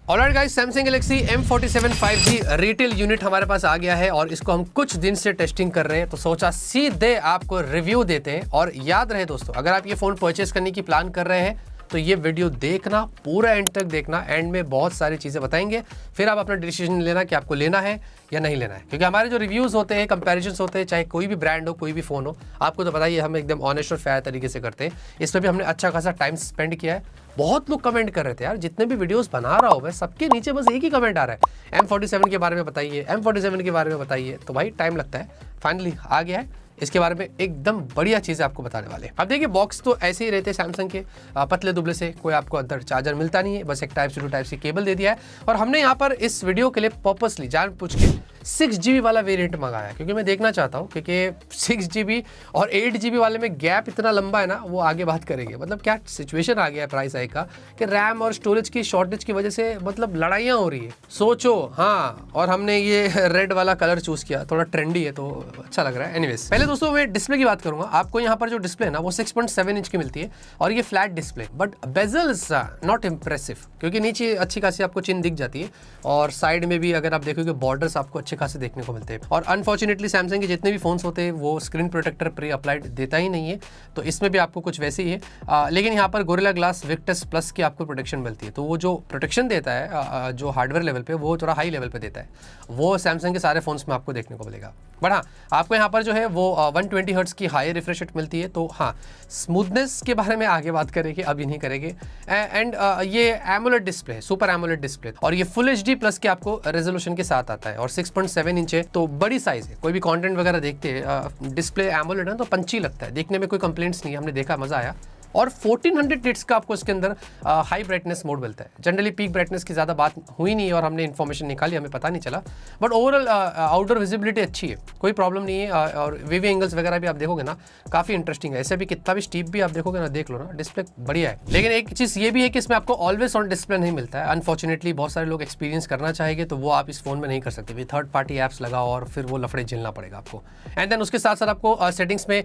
Alright guys, Samsung Galaxy M47 5G retail unit हमारे पास आ गया है और इसको हम कुछ दिन से टेस्टिंग कर रहे हैं, तो सोचा सीधे आपको रिव्यू देते हैं। और याद रहे दोस्तों, अगर आप ये फ़ोन परचेस करने की प्लान कर रहे हैं तो ये वीडियो देखना, पूरा एंड तक देखना। एंड में बहुत सारी चीज़ें बताएंगे, फिर आप अपना डिसीजन लेना कि आपको लेना है या नहीं लेना है। क्योंकि हमारे जो रिव्यूज़ होते हैं, कंपैरिजन्स होते हैं, चाहे कोई भी ब्रांड हो, कोई भी फ़ोन हो, आपको तो पता ही है हम एकदम ऑनेस्ट और फेयर तरीके से करते हैं। इसमें भी हमने अच्छा खासा टाइम स्पेंड किया है। बहुत लोग कमेंट कर रहे थे यार, जितने भी वीडियोस बना रहा हूँ मैं, सबके नीचे बस एक ही कमेंट आ रहा है, M47 के बारे में बताइए, M47 के बारे में बताइए। तो भाई टाइम लगता है, फाइनली आ गया है। इसके बारे में एकदम बढ़िया चीज़ें आपको बताने वाले हैं। अब देखिए, बॉक्स तो ऐसे ही रहते हैं सैमसंग के, पतले दुबले से, कोई आपको अंदर चार्जर मिलता नहीं है, बस एक type C to type C cable दे दिया है। और हमने यहाँ पर इस वीडियो के लिए पर्पसली जानबूझ के 6GB वाला वेरिएंट मंगाया है, क्योंकि मैं देखना चाहता हूँ, क्योंकि 6GB और 8GB वाले में गैप इतना लंबा है ना, वो आगे बात करेंगे। मतलब क्या सिचुएशन आ गया है प्राइस हाइक का कि रैम और स्टोरेज की शॉर्टेज की वजह से मतलब लड़ाइयाँ हो रही है, सोचो। हाँ, और हमने ये रेड वाला कलर चूज़ किया, थोड़ा ट्रेंडी है तो अच्छा लग रहा है। एनीवेज, पहले दोस्तों मैं डिस्प्ले की बात करूंगा। आपको यहाँ पर जो डिस्प्ले है ना, वो 6.7 इंच की मिलती है और ये flat display, but bezels not impressive, क्योंकि नीचे अच्छी खासी आपको चिन्ह दिख जाती है और साइड में भी अगर आप देखोगे बॉर्डर्स आपको अच्छे खासे देखने को मिलते हैं। और अनफॉर्चुनेटली सैमसंग के जितने भी फोन्स होते हैं वो स्क्रीन प्रोटेक्टर प्री अप्लाइड देता ही नहीं है, तो इसमें भी आपको कुछ वैसे ही है। लेकिन यहाँ पर गोरिल्ला ग्लास विक्टस प्लस की आपको प्रोटेक्शन मिलती है, तो वो जो प्रोटेक्शन देता है जो हार्डवेयर लेवल पे, वो थोड़ा हाई लेवल पे देता है। वो सैमसंग के सारे फोन्स में आपको देखने को मिलेगा। बट हाँ, आपको यहाँ पर जो है वो 120 हर्ट्ज की हाई रिफ्रेश रेट मिलती है। तो हाँ, स्मूथनेस के बारे में आगे बात करेंगे, अभी नहीं करेंगे। एंड ये एमोलेड डिस्प्ले है, सुपर एमोलेड डिस्प्ले, और ये फुल HD प्लस के आपको रेजोल्यूशन के साथ आता है और 6.7 इंच है, तो बड़ी साइज है। कोई भी कंटेंट वगैरह देखते हैं, डिस्प्ले एमोलेड है तो पंची लगता है देखने में, कोई कंप्लेंट्स नहीं, हमने देखा, मजा आया। और 1400 निट्स का आपको इसके अंदर हाई ब्राइटनेस मोड मिलता है। जनरली पीक ब्राइटनेस की ज़्यादा बात हुई नहीं है और हमने इन्फॉर्मेशन निकाली, हमें पता नहीं चला। बट ओवरऑल आउटडोर विजिबिलिटी अच्छी है, कोई प्रॉब्लम नहीं है। और वीवी एंगल्स वगैरह भी आप देखोगे ना, काफ़ी इंटरेस्टिंग है। ऐसे भी कितना भी स्टीप भी आप देखोगे ना, देख लो ना, डिस्प्ले बढ़िया है। लेकिन एक चीज़ ये भी है कि इसमें आपको ऑलवेज ऑन डिस्प्ले नहीं मिलता है। अनफॉर्चुनेटली बहुत सारे लोग एक्सपीरियंस करना चाहेंगे तो वो आप इस फोन में नहीं कर सकते, भी थर्ड पार्टी ऐप्स लगाओ और फिर वो लफड़े झेलना पड़ेगा आपको। एंड देन उसके साथ साथ आपको सेटिंग्स में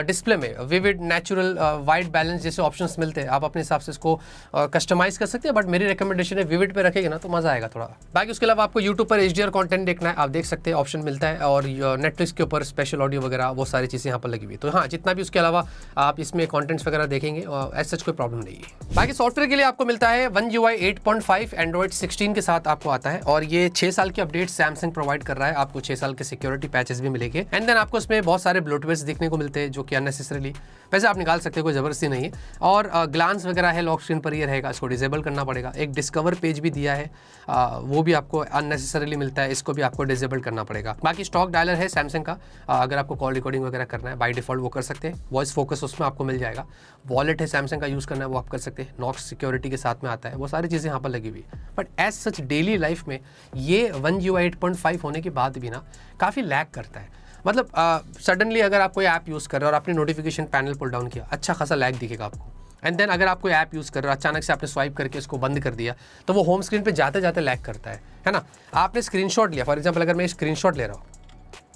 डिस्प्ले में विविड, नेचुरल, वाइट बैलेंस जैसे ऑप्शंस मिलते हैं। आप अपने हिसाब से इसको कस्टमाइज कर सकते हैं, बट मेरी रिकमेंडेशन है विविड पे रखेगा ना तो मजा आएगा थोड़ा। बाकी उसके अलावा आपको यूट्यूब पर HDR कंटेंट देखना है, आप देख सकते हैं, ऑप्शन मिलता है। और नेटफ्लिक्स के ऊपर स्पेशल ऑडियो वगैरह, वो सारी चीज़ें यहाँ पर लगी हुई है। तो हाँ, जितना भी उसके अलावा आप इसमें कॉन्टेंट्स वगैरह देखेंगे, ऐसा कोई प्रॉब्लम नहीं है। बाकी सॉफ्टवेयर के लिए आपको मिलता है One UI 8.5 एंड्रॉइड 16 के साथ आपको आता है, और ये 6 साल के अपडेट सैमसंग प्रोवाइड कर रहा है। आपको 6 साल के सिक्योरिटी पैचेस भी मिलेंगे। एंड देन आपको इसमें बहुत सारे ब्लोटवेयर्स देखने को मिलते हैं, जो कि अननेसेसरीली, वैसे आप निकाल सकते हो, कोई जबरदस्ती नहीं है। और ग्लांस वगैरह है, लॉक स्क्रीन पर ये रहेगा, इसको डिसेबल करना पड़ेगा। एक डिस्कवर पेज भी दिया है, वो भी आपको अननेसेसरीली मिलता है, इसको भी आपको डिसेबल करना पड़ेगा। बाकी स्टॉक डायलर है सैमसंग का, अगर आपको कॉल रिकॉर्डिंग वगैरह करना है बाय डिफॉल्ट वो कर सकते हैं। वॉइस फोकस उसमें आपको मिल जाएगा। वॉलेट है सैमसंग का, यूज़ करना है वो आप कर सकते हैं। नॉक्स सिक्योरिटी के साथ में आता है, वो सारी चीज़ें यहाँ पर लगी हुई। But as such daily life में ये One UI 8.5 होने के बाद भी ना काफ़ी लैग करता है। मतलब सडनली अगर आप कोई ऐप यूज़ कर रहे हो और आपने नोटिफिकेशन पैनल पुल डाउन किया, अच्छा खासा लैग दिखेगा आपको। एंड देन अगर आप कोई ऐप यूज़ कर रहे हो, अचानक से आपने स्वाइप करके इसको बंद कर दिया, तो वो होम स्क्रीन पे जाते जाते लैग करता है ना। आपने स्क्रीनशॉट लिया, फॉर एग्जांपल अगर मैं स्क्रीनशॉट ले रहा हूँ,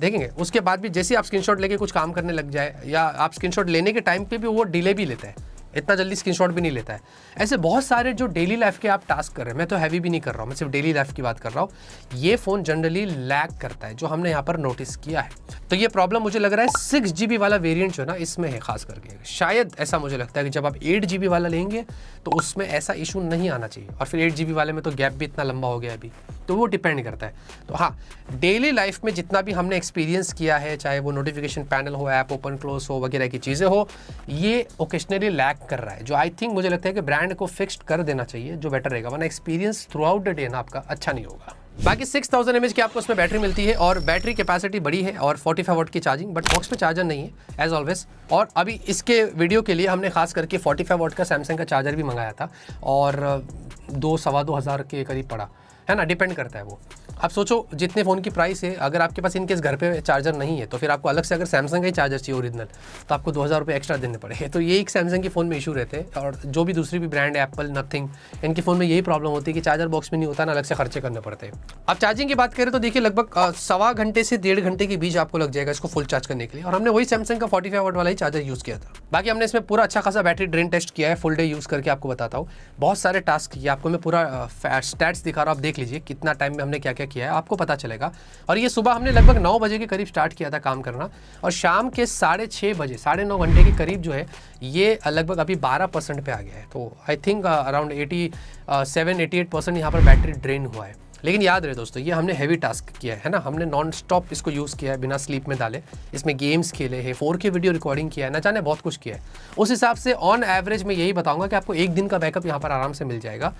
देखेंगे उसके बाद भी जैसे आप स्क्रीनशॉट लेके कुछ काम करने लग जाए, या आप स्क्रीनशॉट लेने के टाइम पे भी वो डिले भी लेता है, इतना जल्दी स्क्रीनशॉट भी नहीं लेता है। ऐसे बहुत सारे जो डेली लाइफ के आप टास्क कर रहे हैं, मैं तो हैवी भी नहीं कर रहा हूँ, मैं सिर्फ डेली लाइफ की बात कर रहा हूँ, ये फ़ोन जनरली लैग करता है, जो हमने यहाँ पर नोटिस किया है। तो ये प्रॉब्लम मुझे लग रहा है 6GB वाला वेरिएंट जो है ना, इसमें है खास करके। शायद ऐसा मुझे लगता है कि जब आप 8GB वाला लेंगे तो उसमें ऐसा इशू नहीं आना चाहिए, और फिर 8GB वाले में तो गैप भी इतना लंबा हो गया अभी, तो वो डिपेंड करता है। तो हाँ, डेली लाइफ में जितना भी हमने एक्सपीरियंस किया है, चाहे वो नोटिफिकेशन पैनल हो, ऐप ओपन क्लोज हो, वगैरह की चीज़ें हो, ये ओकेशनली लैग कर रहा है, जो आई थिंक मुझे लगता है कि ब्रांड को फिक्स्ड कर देना चाहिए, जो बेटर रहेगा। वरना experience through out the day ना आपका अच्छा नहीं होगा। बाकी 6000 mAh की आपको उसमें बैटरी मिलती है, और बैटरी कैपेसिटी बड़ी है, और 45 वाट की चार्जिंग, बट बॉक्स में चार्जर नहीं है एज ऑलवेज। और अभी इसके वीडियो के लिए हमने खास करके 45 वाट का सैमसंग का चार्जर भी मंगाया था, और 2-2.25 हज़ार के करीब पड़ा है ना, डिपेंड करता है वो। आप सोचो जितने फ़ोन की प्राइस है, अगर आपके पास इनकेस घर पे चार्जर नहीं है तो फिर आपको अलग से अगर सैमसंग का ही चार्जर चाहिए ओरिजिनल तो आपको 2000 रुपये एक्स्ट्रा देने पड़े। तो ये एक सैमसंग के फ़ोन में इशू रहते हैं, और जो भी दूसरी भी ब्रांड है एप्पल, नथिंग, इनके फ़ोन में यही प्रॉब्लम होती है कि चार्जर बॉक्स में नहीं होता ना, अलग से खर्चे करने पड़ते हैं। अब चार्जिंग की बात करें तो देखिए लगभग सवा घंटे से 1.5 घंटे के बीच आपको लग जाएगा इसको फुल चार्ज करने के लिए, और हमने वही सैमसंग का 45 वाट वाला ही चार्जर यूज़ किया था। बाकी हमने इसमें पूरा अच्छा खासा बैटरी ड्रेन टेस्ट किया है, फुल डे यूज़ करके आपको बताता हूँ। बहुत सारे टास्क किए, आपको मैं पूरा स्टैट्स दिखा रहा हूँ, आप देख लीजिए कितना टाइम में हमने क्या क्या किया है, आपको पता चलेगा। और ये सुबह हमने लगभग 9 बजे के करीब स्टार्ट किया था काम करना, और शाम के 6:30 बजे 9.5 घंटे के करीब जो है ये लगभग अभी 12% पे आ गया है। तो आई थिंक अराउंड 87-88% यहाँ पर बैटरी ड्रेन हुआ है। लेकिन याद रहे दोस्तों, ये हमने हैवी टास्क किया है ना, हमने नॉन स्टॉप इसको यूज़ किया है, बिना स्लीप में डाले, इसमें गेम्स खेले हैं, 4K वीडियो रिकॉर्डिंग किया है, न जाने बहुत कुछ किया है। उस हिसाब से ऑन एवरेज मैं यही बताऊंगा कि आपको 1 दिन का बैकअप यहाँ पर आराम से मिल जाएगा।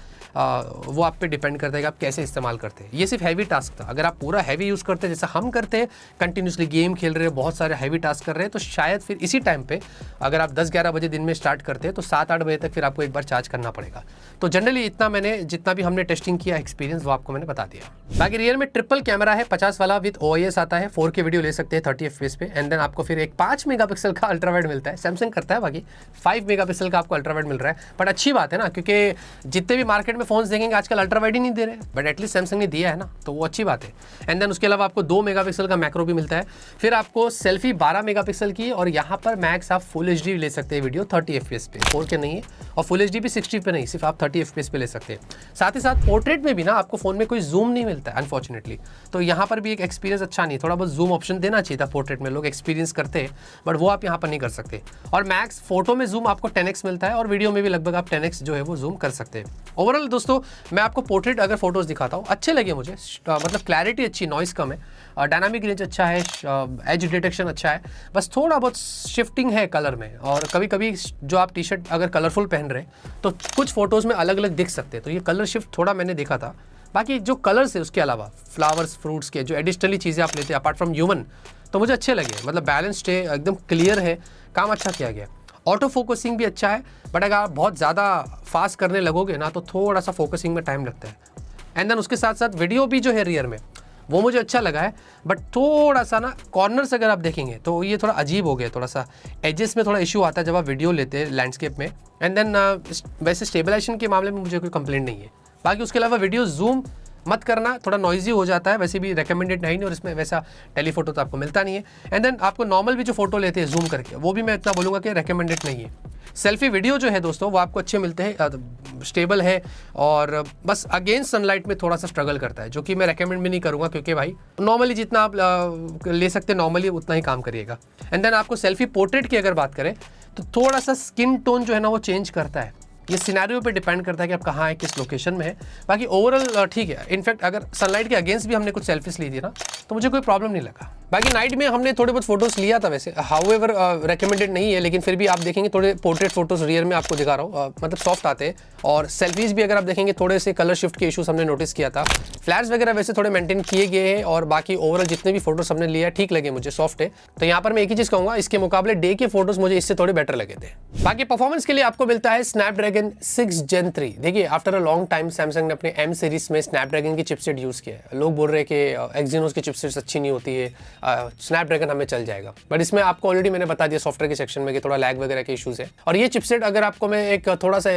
वो आप पे डिपेंड करता है कि आप कैसे इस्तेमाल करते हैं। ये सिर्फ हैवी टास्क था, अगर आप पूरा हैवी यूज़ करते हैं जैसा हम करते हैं, कंटिन्यूसली गेम खेल रहे हैं, बहुत सारे हैवी टास्क कर रहे हैं, तो शायद फिर इसी टाइम पे अगर आप 10-11 बजे दिन में स्टार्ट करते हैं तो 7-8 बजे तक फिर आपको एक बार चार्ज करना पड़ेगा। तो जनरली इतना मैंने जितना भी हमने टेस्टिंग किया एक्सपीरियंस वो आपको मैंने बता दिया। बाकी रियर में ट्रिपल कैमरा है, 50 वाला विद OIS आता है, 4K वीडियो ले सकते हैं 30 FPS पे, एंड देन आपको फिर एक 5 मेगापिक्सल का अल्ट्रावाइड मिलता है, सैमसंग करता है, बाकी 5 मेगापिक्सल का आपको अल्ट्रावाइड मिल रहा है। बट अच्छी बात है ना, क्योंकि जितने भी मार्केट में फोन्स देखेंगे आजकल अल्ट्रावाइड ही नहीं दे रहे, बट एटलीस्ट सैमसंग ने दिया है ना, तो वो अच्छी बात है। एंड देन उसके अलावा आपको 2 मेगापिक्सल का मैक्रो भी मिलता है, फिर आपको सेल्फी 12 मेगापिक्सल की, और यहाँ पर मैक्स आप फुल HD ले सकते हैं वीडियो 30 FPS पे, 4K नहीं है, और फुल HD भी 60 पे नहीं, सिर्फ आप 30 FPS पे ले सकते हैं। साथ ही साथ पोर्ट्रेट में भी ना आपको फोन में कोई जूम नहीं मिलता है अनफॉर्चुनेटली, तो यहाँ पर भी एक एक्सपीरियंस अच्छा नहीं, थोड़ा बहुत जूम ऑप्शन देना चाहिए था, पोर्ट्रेट में लोग एक्सपीरियंस करते हैं, बट वो आप यहाँ पर नहीं कर सकते। और मैक्स फोटो में जूम आपको 10x मिलता है, और वीडियो में भी लगभग आप 10x जो है वो जूम कर सकते हैं। ओवरऑल दोस्तों मैं आपको पोर्ट्रेट अगर फोटोज दिखाता हूँ, अच्छे लगे मुझे, मतलब क्लैरिटी अच्छी, नॉइस कम है, डायनामिक रेंज अच्छा है, एज डिटेक्शन अच्छा है, बस थोड़ा बहुत शिफ्टिंग है कलर में, और कभी कभी जो आप टी शर्ट अगर कलरफुल पहन रहे हैं तो कुछ फोटोज़ में अलग अलग दिख सकते हैं, तो ये कलर शिफ्ट थोड़ा मैंने देखा था। बाकी जो कलर्स है उसके अलावा फ्लावर्स, फ्रूट्स के जो एडिशनली चीज़ें आप लेते हैं अपार्ट फ्रॉम ह्यूमन, तो मुझे अच्छे लगे, मतलब बैलेंस्ड है, एकदम क्लियर है, काम अच्छा किया गया। ऑटो फोकसिंग भी अच्छा है, बट अगर आप बहुत ज़्यादा फास्ट करने लगोगे ना तो थोड़ा सा फोकसिंग में टाइम लगता है। एंड देन उसके साथ साथ वीडियो भी जो है रियर में वो मुझे अच्छा लगा है, बट थोड़ा सा ना कॉर्नर्स अगर आप देखेंगे तो ये थोड़ा अजीब हो गया, थोड़ा सा एजेस में थोड़ा इशू आता है जब आप वीडियो लेते हैं लैंडस्केप में। एंड देन वैसे स्टेबलाइजेशन के मामले में मुझे कोई कंप्लेंट नहीं है। बाकी उसके अलावा वीडियो जूम मत करना, थोड़ा नॉइजी हो जाता है, वैसे भी रिकमेंडेड नहीं, और इसमें वैसा टेलीफोटो तो आपको मिलता नहीं है। एंड देन आपको नॉर्मल भी जो फोटो लेते हैं जूम करके, वो भी मैं इतना बोलूँगा कि रिकमेंडेड नहीं है। सेल्फी वीडियो जो है दोस्तों वो आपको अच्छे मिलते हैं, स्टेबल है, और बस अगेंस्ट सनलाइट में थोड़ा सा स्ट्रगल करता है, जो कि मैं रेकमेंड भी नहीं करूँगा, क्योंकि भाई नॉर्मली जितना आप ले सकते हैं नॉर्मली उतना ही काम करिएगा। एंड देन आपको सेल्फी पोर्ट्रेट की अगर बात करें तो थोड़ा सा स्किन टोन जो है ना वो चेंज करता है, ये सिनेरियो पे डिपेंड करता है कि आप कहाँ है, किस लोकेशन में है। बाकी ओवरऑल ठीक है, इनफैक्ट अगर सनलाइट के अगेंस्ट भी हमने कुछ सेल्फीज ली थी ना तो मुझे कोई प्रॉब्लम नहीं लगा। बाकी नाइट में हमने थोड़े बहुत फोटोज लिया था, वैसे हाउएवर रेकमेंडेड नहीं है, लेकिन फिर भी आप देखेंगे थोड़े पोर्ट्रेट फोटोज रियर में आपको दिखा रहा हूँ, मतलब सॉफ्ट आते हैं, और सेल्फीज भी अगर आप देखेंगे थोड़े से कलर शिफ्ट के इशूज हमने नोटिस किया था। फ्लैट्स वगैरह वैसे थोड़े मेंटेन किए गए हैं, और बाकी ओवरऑल जितने भी फोटोज हमने लिया ठीक लगे मुझे, सॉफ्ट है। तो यहाँ पर मैं एक ही चीज़ कहूँगा, इसके मुकाबले डे के फोटोज मुझे इससे थोड़े बेटर लगे थे। बाकी परफॉर्मेंस के लिए आपको मिलता है स्नैपड्रैगन 6 Gen 3। देखिए after a long time Samsung ने अपने M सीरीज में स्नैपड्रैगन की चिपसेट यूज़ किया है। लोग बोल रहे हैं कि एक्जीनोस की चिपसेट्स अच्छी नहीं होती है, स्नैपड्रैगन हमें चल जाएगा, बट इसमें आपको ऑलरेडी मैंने बता दिया सॉफ्टवेयर के सेक्शन में कि थोड़ा लैग वगैरह के इशूज़ है। और ये चिपसेट अगर आपको मैं एक थोड़ा सा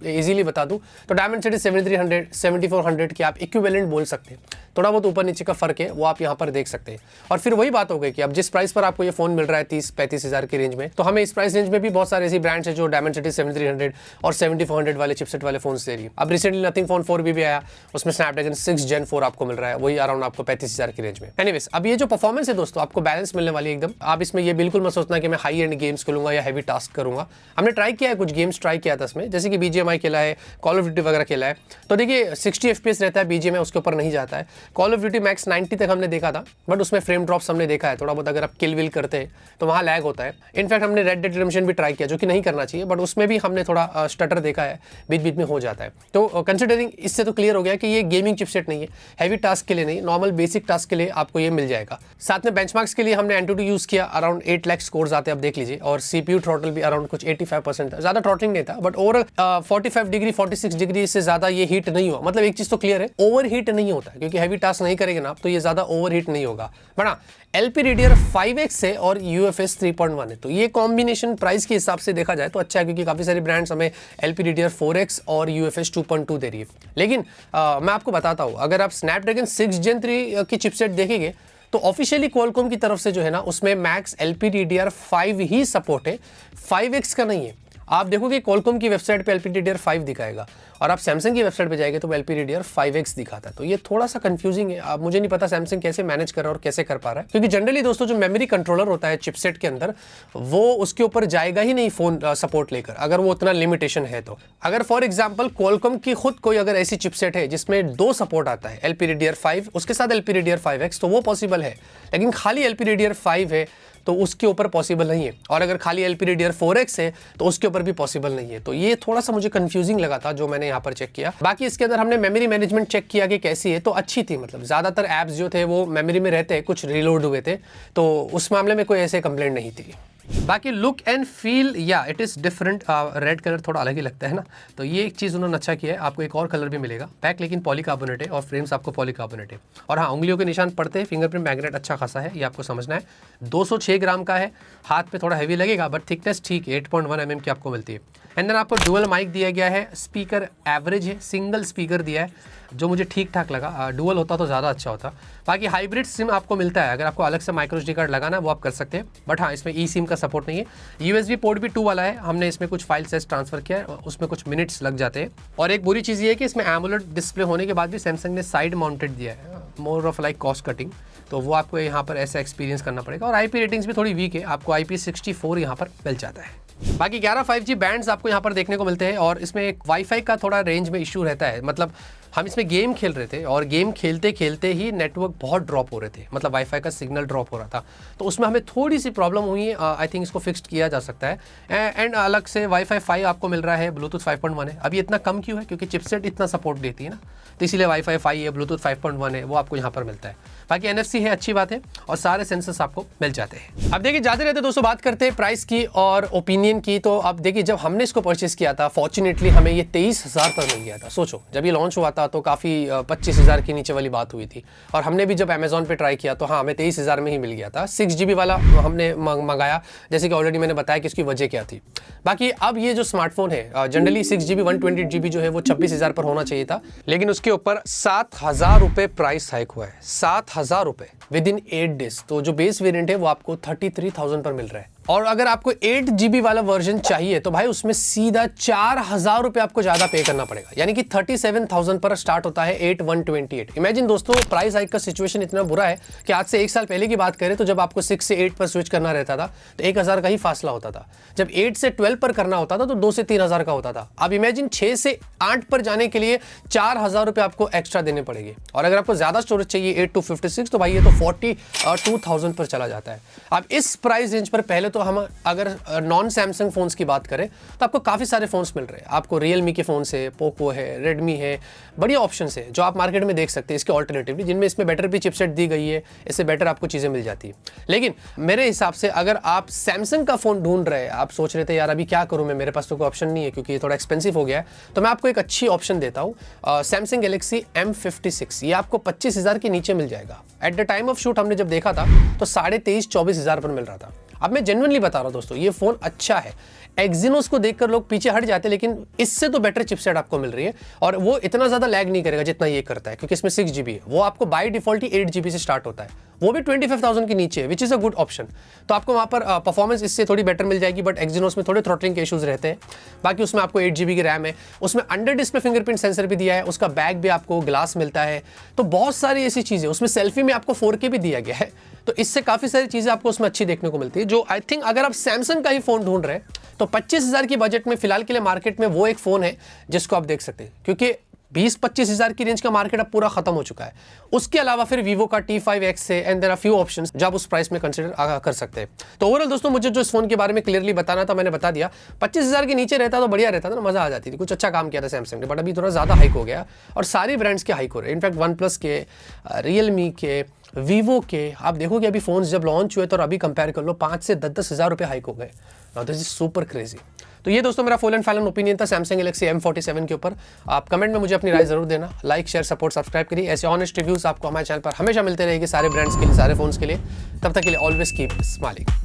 इजीली बता दूं तो डायमेंसिटी 7300 7400 की आप इक्विवेलेंट बोल सकते हैं, थोड़ा बहुत ऊपर नीचे का फर्क है वो आप यहाँ पर देख सकते हैं। और फिर वही बात हो गई कि अब जिस प्राइस पर आपको ये फोन मिल रहा है 30-35 हज़ार की रेंज में, तो हमें इस प्राइस रेंज में भी बहुत सारे ऐसी ब्रांड्स है जो डायमेंसिटी 7300 और 7400 वाले चिपसेट वाले फोन दे रही है। अब रिसेंटली नथिंग फोन 4B भी आया, उसमें स्नैपड्रैगन 6 Gen 4 आपको मिल रहा है, वही अराउंड आपको 35,000 की रेंज में। एनीवेज अब ये जो परफॉर्मेंस है दोस्तों आपको बैलेंस मिलने वाली है एकदम। आप इसमें ये बिल्कुल मत सोचना कि मैं हाई एंड गेम्स खेलूंगा या हैवी टास्क करूंगा। हमने ट्राई किया है, कुछ गेम्स ट्राई किया था इसमें, जैसे कि BGMI खेला है, कॉल ऑफ ड्यूटी वगैरह खेला है, तो देखिए 60 FPS रहता है BGMI, उसके ऊपर नहीं जाता है। कॉल ऑफ ड्यूटी मैक्स 90 तक हमने देखा था, बट उसमें फ्रेम ड्रॉप्स हमने देखा है थोड़ा बहुत, अगर आप किल विल करते हैं तो वहाँ लैग होता है। इनफैक्ट हमने रेड डेड रिडेम्पशन भी ट्राई किया, जो कि नहीं करना चाहिए, बट उसमें भी हमने थोड़ा स्टटर देखा है, बीच बीच में हो जाता है। तो कंसिडरिंग इससे तो क्लियर हो गया कि ये गेमिंग चिपसेट नहीं है, हैवी टास्क के लिए नहीं, नॉर्मल बेसिक टास्क के लिए आपको ये मिल जाएगा। साथ में बेंचमार्क्स के लिए हमने Antutu यूज़ किया, अराउंड 8 लाख स्कोर्स आते हैं, आप देख लीजिए, और CPU थ्रॉटल भी अराउंड कुछ 85% था, ज़्यादा थ्रॉटलिंग नहीं था, बट ओवर 45 डिग्री 46 डिग्री से ज़्यादा ये हीट नहीं हुआ। मतलब एक चीज़ तो क्लियर है, ओवर हीट नहीं होता, क्योंकि हैवी हैवी टास्क नहीं करेंगे ना तो ये ज़्यादा ओवरहीट नहीं होगा। बट हाँ, LPDDR 5X है और UFS 3.1 है, तो ये कॉम्बिनेशन प्राइस के हिसाब से देखा जाए तो अच्छा है, क्योंकि काफ़ी सारी ब्रांड्स हमें LPDDR 4X और UFS 2.2 दे रही है। लेकिन मैं आपको बताता हूँ, अगर आप स्नैपड्रैगन 6 Gen 3 की चिपसेट देखेंगे तो ऑफिशियली क्वालकॉम की तरफ से जो है ना उसमें मैक्स LPDDR 5 ही सपोर्ट है, 5X का नहीं है। आप देखोगे क्वालकॉम की वेबसाइट पे LPDDR 5 दिखाएगा और आप सैमसंग की वेबसाइट पे जाएंगे तो LPDDR 5X दिखाता है, तो ये थोड़ा सा कंफ्यूजिंग है। अब मुझे नहीं पता सैमसंग कैसे मैनेज कर रहा है और कैसे कर पा रहा है, क्योंकि जनरली दोस्तों जो मेमोरी कंट्रोलर होता है चिपसेट के अंदर वो उसके ऊपर जाएगा ही नहीं फोन सपोर्ट लेकर, अगर वो उतना लिमिटेशन है तो। अगर फॉर एग्जाम्पल क्वालकॉम की खुद कोई अगर ऐसी चिपसेट है जिसमें 2 सपोर्ट आता है, LPDDR 5 उसके साथ LPDDR 5X, तो वो पॉसिबल है, लेकिन खाली LPDDR 5 है तो उसके ऊपर पॉसिबल नहीं है, और अगर खाली LPDDR 4X है तो उसके ऊपर भी पॉसिबल नहीं है। तो ये थोड़ा सा मुझे कंफ्यूजिंग लगा था जो मैंने यहाँ पर चेक किया। बाकी इसके अंदर हमने मेमोरी मैनेजमेंट चेक किया कि कैसी है, तो अच्छी थी, मतलब ज़्यादातर ऐप्स जो थे वो मेमोरी में रहते हैं, कुछ रिलोड हुए थे, तो उस मामले में कोई ऐसे कंप्लेंट नहीं थी। बाकी लुक एंड फील या it is different, red colour थोड़ा अलग ही लगता है ना, तो ये एक चीज़ उन्होंने अच्छा किया है। आपको एक और कलर भी मिलेगा, पैक लेकिन पॉलीकार्बोनेट है और फ्रेम्स आपको पॉलीकार्बोनेट है, और हाँ उंगलियों के निशान पड़ते हैं, फिंगरप्रिंट मैग्नेट अच्छा खासा है, ये आपको समझना है। 206 ग्राम का है, हाथ पे थोड़ा हैवी लगेगा बट थिकनेस ठीक 8.1 mm की आपको मिलती है। एंड देन आपको डुअल माइक दिया गया है, स्पीकर एवरेज है, सिंगल स्पीकर दिया है जो मुझे ठीक ठाक लगा, डुअल होता तो ज़्यादा अच्छा होता। बाकी हाइब्रिड सिम आपको मिलता है, अगर आपको अलग से माइक्रो SD कार्ड लगाना है वो आप कर सकते हैं, बट हाँ इसमें ई सिम का सपोर्ट नहीं है। USB पोर्ट भी 2 वाला है, हमने इसमें कुछ फाइल साइज ट्रांसफर किया है, उसमें कुछ मिनट्स लग जाते हैं। और एक बुरी चीज़ ये है कि इसमें एमोलेड डिस्प्ले होने के बाद भी सैमसंग ने साइड माउंटेड दिया है, more of like cost cutting, तो वो आपको यहाँ पर ऐसा एक्सपीरियंस करना पड़ेगा। और IP रेटिंग्स भी थोड़ी वीक है, आपको IP64 यहाँ पर मिल जाता है। बाकी 11 5G बैंड्स आपको यहाँ पर देखने को मिलते हैं, और इसमें एक वाईफाई का थोड़ा रेंज में इशू रहता है, मतलब हम इसमें गेम खेल रहे थे और गेम खेलते खेलते ही नेटवर्क बहुत ड्रॉप हो रहे थे, मतलब वाईफाई का सिग्नल ड्रॉप हो रहा था, तो उसमें हमें थोड़ी सी प्रॉब्लम हुई है। आई थिंक इसको फिक्स्ड किया जा सकता है। एंड अलग से वाईफाई 5 आपको मिल रहा है, ब्लूटूथ 5.1 है। अभी इतना कम क्यों है, क्योंकि चिपसेट इतना सपोर्ट देती है ना, तो इसीलिए वाईफाई 5 है, ब्लूटूथ 5.1 है, वो आपको यहाँ पर मिलता है। बाकी NFC है, अच्छी बात है, और सारे सेंसर्स आपको मिल जाते हैं। अब देखिए जाते रहते दोस्तों बात करते हैं प्राइस की और ओपिनियन की। तो अब देखिए जब हमने इसको परचेस किया था, फॉर्चुनेटली हमें ये 23,000 पर मिल गया था। सोचो जब ये लॉन्च हुआ था तो काफ़ी 25,000 के नीचे वाली बात हुई थी, और हमने भी जब अमेजोन पे ट्राई किया तो हाँ हमें 23,000 में ही मिल गया था। 6 GB वाला हमने मंगाया, जैसे कि ऑलरेडी मैंने बताया कि इसकी वजह क्या थी। बाकी अब ये जो स्मार्टफोन है, जनरली 6 GB 128 GB जो है वो 26,000 पर होना चाहिए था, लेकिन उसके ऊपर 7,000 रुपये प्राइस हाइक हुआ है, 7,000 रुपये विद इन 8 डेज। तो जो बेस वेरिएंट है वो आपको 33,000 पर मिल रहा है, और अगर आपको 8 GB वाला वर्जन चाहिए तो भाई उसमें सीधा 4,000 रुपये आपको ज़्यादा पे करना पड़ेगा, यानी कि 37,000 पर स्टार्ट होता है 8,128। इमेजिन दोस्तों प्राइस हाइक का सिचुएशन इतना बुरा है कि आज से 1 साल पहले की बात करें तो जब आपको 6 से 8 पर स्विच करना रहता था तो 1,000 का ही फासला होता था, जब 8 से 12 पर करना होता था तो 2 से 3,000 का होता था। अब इमेजिन 6 से 8 पर जाने के लिए 4,000 रुपये आपको एक्स्ट्रा देने पड़ेंगे, और अगर आपको ज़्यादा स्टोरेज चाहिए 8 to 56 तो भाई ये तो 42,000 पर चला जाता है। अब इस प्राइस रेंज पर पहले तो हम अगर नॉन सैमसंग फोन्स की बात करें तो आपको काफ़ी सारे फोन्स मिल रहे हैं, आपको रियलमी के फ़ोन से, पोको है, रेडमी है, बढ़िया ऑप्शन है जो आप मार्केट में देख सकते हैं इसके ऑल्टरनेटिवली, जिनमें इसमें बेटर भी चिपसेट दी गई है, इससे बेटर आपको चीज़ें मिल जाती है। लेकिन मेरे हिसाब से अगर आप सैमसंग का फ़ोन ढूंढ रहे हैं, आप सोच रहे थे यार अभी क्या करूँ मैं, मेरे पास तो कोई ऑप्शन नहीं है क्योंकि ये थोड़ा एक्सपेंसिव हो गया है, तो मैं आपको एक अच्छी ऑप्शन देता हूँ, सैमसंग गैलेक्सी M56। ये आपको 25,000 के नीचे मिल जाएगा। At the time of shoot हमने जब देखा था तो 23,000-24,000 पर मिल रहा था। अब मैं जेन्युइनली बता रहा हूँ दोस्तों, ये फ़ोन अच्छा है। एक्जिनोस को देखकर लोग पीछे हट जाते हैं, लेकिन इससे तो बेटर चिपसेट आपको मिल रही है, और वो इतना ज़्यादा लैग नहीं करेगा जितना ये करता है, क्योंकि इसमें 6 GB है, वो आपको बाय डिफॉल्ट ही 8 GB से स्टार्ट होता है, वो भी 25,000 के नीचे है, which is a good option. तो आपको वहाँ पर परफॉर्मेंस इससे थोड़ी बेटर मिल जाएगी, बट एक्जिनोस में थोड़े थ्रॉटलिंग के इशूज़ रहते हैं। बाकी उसमें आपको 8 GB की रैम है, उसमें अंडर डिस्प्ले फिंगरप्रिंट सेंसर भी दिया है, उसका बैक भी आपको ग्लास मिलता है, तो बहुत सारी ऐसी चीज़ें, उसमें सेल्फी में आपको 4K भी दिया गया है, तो इससे काफ़ी सारी चीज़ें आपको उसमें अच्छी देखने को मिलती है, जो आई थिंक अगर आप सैमसंग का ही फ़ोन ढूंढ रहे हैं तो 25,000 की बजट में फिलहाल के लिए मार्केट में वो एक फ़ोन है जिसको आप देख सकते हैं, क्योंकि 20-25,000 की रेंज का मार्केट अब पूरा खत्म हो चुका है। उसके अलावा फिर वीवो का T5X है, and there are few options जो आप उस प्राइस में कंसीडर कर सकते हैं। तो ओवरऑल दोस्तों मुझे जो इस फोन के बारे में क्लियरली बताना था मैंने बता दिया। 25,000 के नीचे रहता तो बढ़िया रहता था ना, मजा आ जाती थी, कुछ अच्छा काम किया था सैमसंग ने, बट अभी थोड़ा ज़्यादा हाइक हो गया और सारी ब्रांड्स के हाइक हो रहे हैं। इनफैक्ट वन प्लस के, रियलमी के, वीवो के, आप देखोगे अभी फोन्स जब लॉन्च हुए तो अभी कंपेयर कर लो 5 से 10,000 रुपये हाइक हो गए। Now this is super crazy. तो ये दोस्तों मेरा फुल एंड फाइनल ओपिनियन था सैमसंग गैलेक्सी M47 के ऊपर। आप कमेंट में मुझे अपनी राय जरूर देना। लाइक शेयर सपोर्ट सब्सक्राइब करिए। ऐसे ऑनेस्ट रिव्यूज आपको हमारे चैनल पर हमेशा मिलते रहेंगे सारे ब्रांड्स के लिए, सारे फोन्स के लिए। तब तक के लिए ऑलवेज कीप स्माइलिंग।